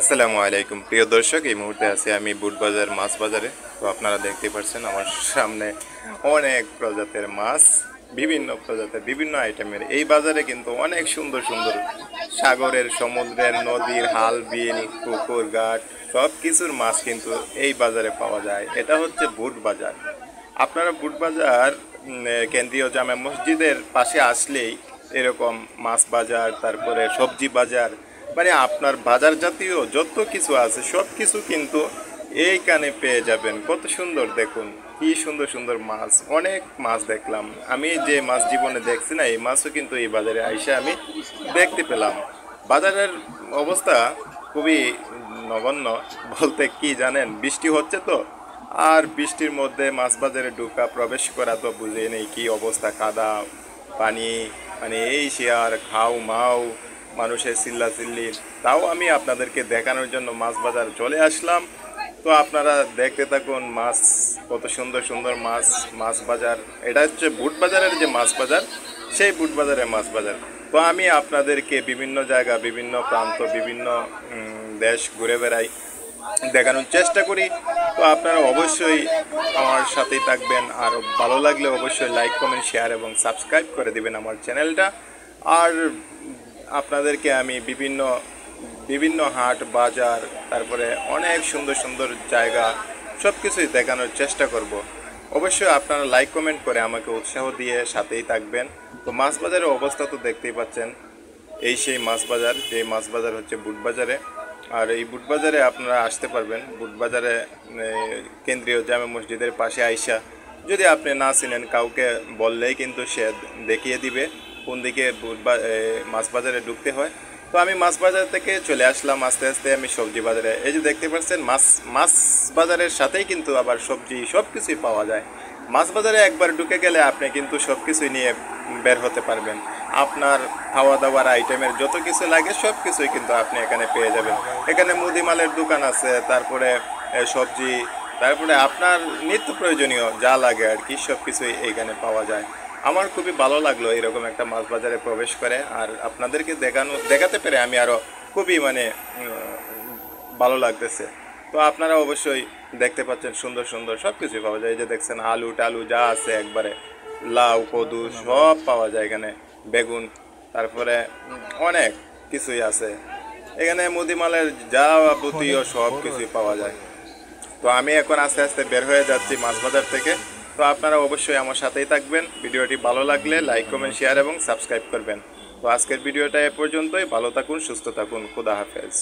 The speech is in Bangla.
আসসালামু আলাইকুম প্রিয় দর্শক, এই মুহূর্তে আছি আমি বুটবাজার মাছ বাজারে। তো আপনারা দেখতে পাচ্ছেন আমার সামনে অনেক প্রজাতির মাছ, বিভিন্ন প্রজাতির বিভিন্ন আইটেমের। এই বাজারে কিন্তু অনেক সুন্দর সুন্দর সাগরের, সমুদ্রের, নদীর, হাল, বিল, পুকুর, ঘাট সব কিছুর মাছ কিন্তু এই বাজারে পাওয়া যায়। এটা হচ্ছে বুট বাজার। আপনারা বুট বাজার কেন্দ্রীয় জামে মসজিদের পাশে আসলেই এরকম মাছ বাজার, তারপরে সবজি বাজার, মানে আপনার বাজার জাতীয় যত কিছু আছে সব কিছু কিন্তু এইখানে পেয়ে যাবেন। কত সুন্দর দেখুন, কি সুন্দর সুন্দর মাছ, অনেক মাছ দেখলাম। আমি যে মাছ জীবনে দেখছি না, এই মাছও কিন্তু এই বাজারে আইসে আমি দেখতে পেলাম। বাজারের অবস্থা খুবই নগণ্য, বলতে কি জানেন, বৃষ্টি হচ্ছে তো, আর বৃষ্টির মধ্যে মাছ বাজারে ঢোকা প্রবেশ করা তো বুঝে নেই কি অবস্থা, কাদা পানি, মানে এই শেয়ার খাও মাও, মানুষের চিল্লাচিল্লি। তাও আমি আপনাদেরকে দেখানোর জন্য মাছ বাজার চলে আসলাম। তো আপনারা দেখতে থাকুন মাছ, কত সুন্দর সুন্দর মাছ। মাছ বাজার এটা হচ্ছে বুট বাজারের যে মাছ বাজার, সেই বুট বাজারের মাছ বাজার। তো আমি আপনাদেরকে বিভিন্ন জায়গা, বিভিন্ন প্রান্ত, বিভিন্ন দেশ ঘুরে বেড়াই, দেখানোর চেষ্টা করি। তো আপনারা অবশ্যই আমার সাথেই থাকবেন, আর ভালো লাগলে অবশ্যই লাইক, কমেন্ট, শেয়ার এবং সাবস্ক্রাইব করে দিবেন আমার চ্যানেলটা। আর আপনাদেরকে আমি বিভিন্ন বিভিন্ন হাট বাজার, তারপরে অনেক সুন্দর সুন্দর জায়গা সব কিছুই দেখানোর চেষ্টা করব। অবশ্যই আপনারা লাইক কমেন্ট করে আমাকে উৎসাহ দিয়ে সাথেই থাকবেন। তো মাছ বাজারের অবস্থা তো দেখতেই পাচ্ছেন, এই সেই মাছ বাজার, যে মাছ বাজার হচ্ছে বুট বাজারে। আর এই বুট বাজারে আপনারা আসতে পারবেন। বুট বাজারে কেন্দ্রীয় জামে মসজিদের পাশে আইসা যদি আপনি না চিনেন, কাউকে বললেই কিন্তু সে দেখিয়ে দিবে কোন দিকে মাছ বাজারে ঢুকতে হয়। তো আমি মাছ বাজার থেকে চলে আসলাম আস্তে আস্তে আমি সবজি বাজারে। এই যে দেখতে পাচ্ছেন, মাছ মাছ বাজারের সাথেই কিন্তু আবার সবজি সব কিছুই পাওয়া যায়। মাছ বাজারে একবার ঢুকে গেলে আপনি কিন্তু সব কিছুই নিয়ে বের হতে পারবেন। আপনার খাওয়া দাওয়ার আইটেমের যত কিছু লাগে সব কিছুই কিন্তু আপনি এখানে পেয়ে যাবেন। এখানে মুদিমালের দোকান আছে, তারপরে সবজি, তারপরে আপনার নিত্য প্রয়োজনীয় যা লাগে আর কি সব কিছুই এখানে পাওয়া যায়। আমার খুবই ভালো লাগলো এরকম একটা মাছ বাজারে প্রবেশ করে, আর আপনাদেরকে দেখাতে পেরে আমি আরও খুবই ভালো লাগতেছে। তো আপনারা অবশ্যই দেখতে পাচ্ছেন সুন্দর সুন্দর সব কিছুই পাওয়া যায়। এই যে দেখছেন আলু টালু যা আছে একবারে, লাউ কদু সব পাওয়া যায় এখানে, বেগুন, তারপরে অনেক কিছুই আছে এখানে। মুদিমালের যাবতীয় সব কিছুই পাওয়া যায়। তো আমি এখন আস্তে আস্তে বের হয়ে যাচ্ছি মাছ বাজার থেকে। তো আপনারা অবশ্যই আমার সাথেই থাকবেন। ভিডিওটি ভালো লাগলে লাইক, কমেন্ট, শেয়ার এবং সাবস্ক্রাইব করবেন। তো আজকের ভিডিওটা এ পর্যন্তই। ভালো থাকুন, সুস্থ থাকুন, খুদা হাফেজ।